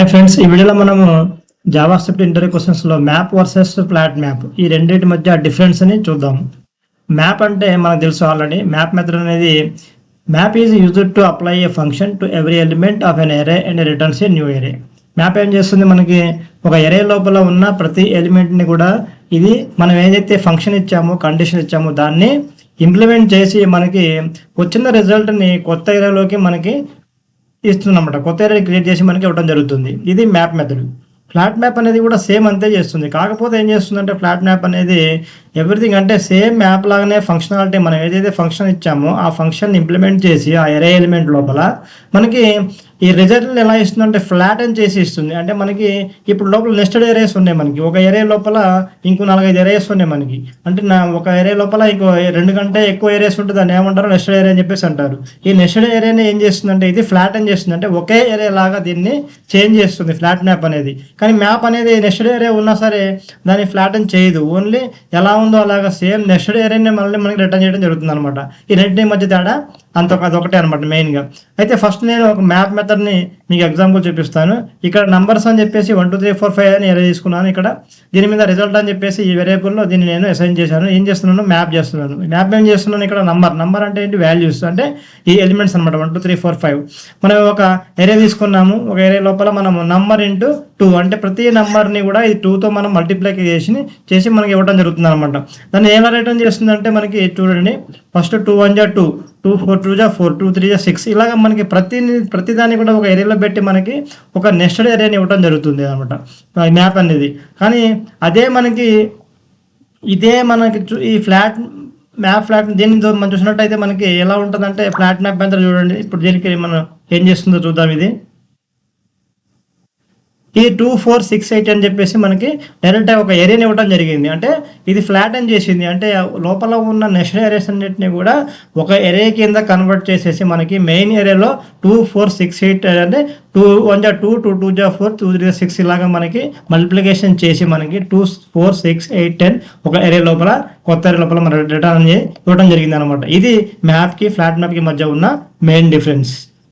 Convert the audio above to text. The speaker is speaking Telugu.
హాయ్ ఫ్రెండ్స్, ఈ వీడియోలో మనము జావా స్క్రిప్ట్ ఇంటర్వ్యూ క్వశ్చన్స్లో మ్యాప్ వర్సెస్ ఫ్లాట్ మ్యాప్ ఈ రెండింటి మధ్య డిఫరెన్స్ అని చూద్దాం. మ్యాప్ అంటే మనకు తెలుసు ఆల్రెడీ. మ్యాప్ మెథడ్ అనేది map is used to apply a function to every element of an array and returns a new array. Map ఏం చేస్తుంది, మనకి ఒక ఎరే లోపల ఉన్న ప్రతి ఎలిమెంట్ని కూడా ఇది మనం ఏదైతే ఫంక్షన్ ఇచ్చామో, కండిషన్ ఇచ్చామో దాన్ని ఇంప్లిమెంట్ చేసి మనకి వచ్చిన రిజల్ట్ని కొత్త ఎరేలోకి మనకి ఇస్తుందన్నమాట. కొత్త ఎరే క్రియేట్ చేసి మనకి ఇవ్వడం జరుగుతుంది. ఇది మ్యాప్ మెథడ్. ఫ్లాట్ మ్యాప్ అనేది కూడా సేమ్ అంతే చేస్తుంది. కాకపోతే ఏం చేస్తుందంటే ఫ్లాట్ మ్యాప్ అనేది ఎవ్రీథింగ్ అంటే సేమ్ మ్యాప్ లాగానే ఫంక్షనాలిటీ మనం ఏదైతే ఫంక్షన్ ఇచ్చామో ఆ ఫంక్షన్ ఇంప్లిమెంట్ చేసి ఆ ఎరే ఎలిమెంట్ లోపల మనకి ఈ రిజల్ట్ని ఎలా ఇస్తుందంటే ఫ్లాట్ అని చేసి ఇస్తుంది. అంటే మనకి ఇప్పుడు లోపల నెస్టెడ్ ఎరేస్ ఉన్నాయి. మనకి ఒక ఎరే లోపల ఇంకో 4-5 ఎరేస్ ఉన్నాయి మనకి. అంటే ఒక ఎరే లోపల ఇంకో 2 కంటే ఎక్కువ ఎరేస్ ఉంటుంది. దాన్ని ఏమంటారు, నెస్టెడ్ ఎరే అని చెప్పేసి అంటారు. ఈ నెస్టెడ్ ఎరేని ఏం చేస్తుందంటే ఇది ఫ్లాట్ అని చేస్తుంది. అంటే ఒకే ఎరే లాగా దీన్ని చేంజ్ చేస్తుంది ఫ్లాట్ మ్యాప్ అనేది. కానీ మ్యాప్ అనేది నెస్టెడ్ ఎరే ఉన్నా సరే దాన్ని ఫ్లాట్ అని చేయదు. ఓన్లీ ఎలా ఉందో అలాగా సేమ్ నెస్టెడ్ ఎరేని మళ్ళీ మనకి రిటర్న్ చేయడం జరుగుతుంది అనమాట. ఈ రెండింటి మధ్య తేడా అదొకటే అనమాట మెయిన్గా. అయితే ఫస్ట్ నేను ఒక మ్యాప్ మెథడ్ని మీకు ఎగ్జాంపుల్ చూపిస్తాను. ఇక్కడ నంబర్స్ అని చెప్పేసి 1 2 3 4 5 అని ఎరే తీసుకున్నాను. ఇక్కడ దీని మీద రిజల్ట్ అని చెప్పేసి ఈ వేరియబుల్లో దీన్ని నేను అసైన్ చేశాను. ఏం చేస్తున్నాను, మ్యాప్ చేస్తున్నాను. మ్యాప్ ఏం చేస్తున్నాను, ఇక్కడ నంబర్ అంటే ఏంటి, వాల్యూస్ అంటే ఈ ఎలిమెంట్స్ అనమాట. 1 2 3 4 5 మనం ఒక ఎరే తీసుకున్నాము. ఒక ఎరే లోపల మనం నంబర్ ఇంటూ 2 అంటే ప్రతి నంబర్ని కూడా ఇది 2తో మనం మల్టిప్లై చేసి మనకి ఇవ్వడం జరుగుతుంది అనమాట. దాన్ని ఎలా రిటర్న్ చేస్తుందంటే మనకి చూడండి, ఫస్ట్ 2 1 జా 2, 2 4 2 జా 4, 2 3 జా 6 ఇలాగ మనకి ప్రతిదాన్ని కూడా ఒక ఎరేలో పెట్టి మనకి ఒక నెస్టెడ్ ఎరేని ఇవ్వడం జరుగుతుంది అనమాట మ్యాప్ అనేది. కానీ ఇదే మనకి ఈ ఫ్లాట్ దీన్ని మనం చూసినట్టయితే మనకి ఎలా ఉంటుందంటే ఫ్లాట్ మ్యాప్ అంతా చూడండి. ఇప్పుడు దీనికి మనం ఏం చేస్తుందో చూద్దాం. ఇది ఈ 2 4 6 8 అని చెప్పేసి మనకి డైరెక్ట్ ఒక ఎరేని ఇవ్వడం జరిగింది. అంటే ఇది ఫ్లాట్ అని చేసింది. అంటే లోపల ఉన్న నెస్టెడ్ ఎరేస్ అన్నిటిని కూడా ఒక ఎరే కింద కన్వర్ట్ చేసేసి మనకి మెయిన్ ఎరేలో 2 4 6 8 అంటే 2 1 జా 2, 2 2 జా 4, 2 3 జా 6 ఇలాగా మనకి మల్టిప్లికేషన్ చేసి మనకి 2 4 6 8 10 ఒక ఎరే లోపల కొత్త ఎరే లోపల మనం రిటర్న్ ఇవ్వడం జరిగింది అనమాట. ఇది మ్యాప్కి ఫ్లాట్ మ్యాప్కి మధ్య ఉన్న మెయిన్ డిఫరెన్స్.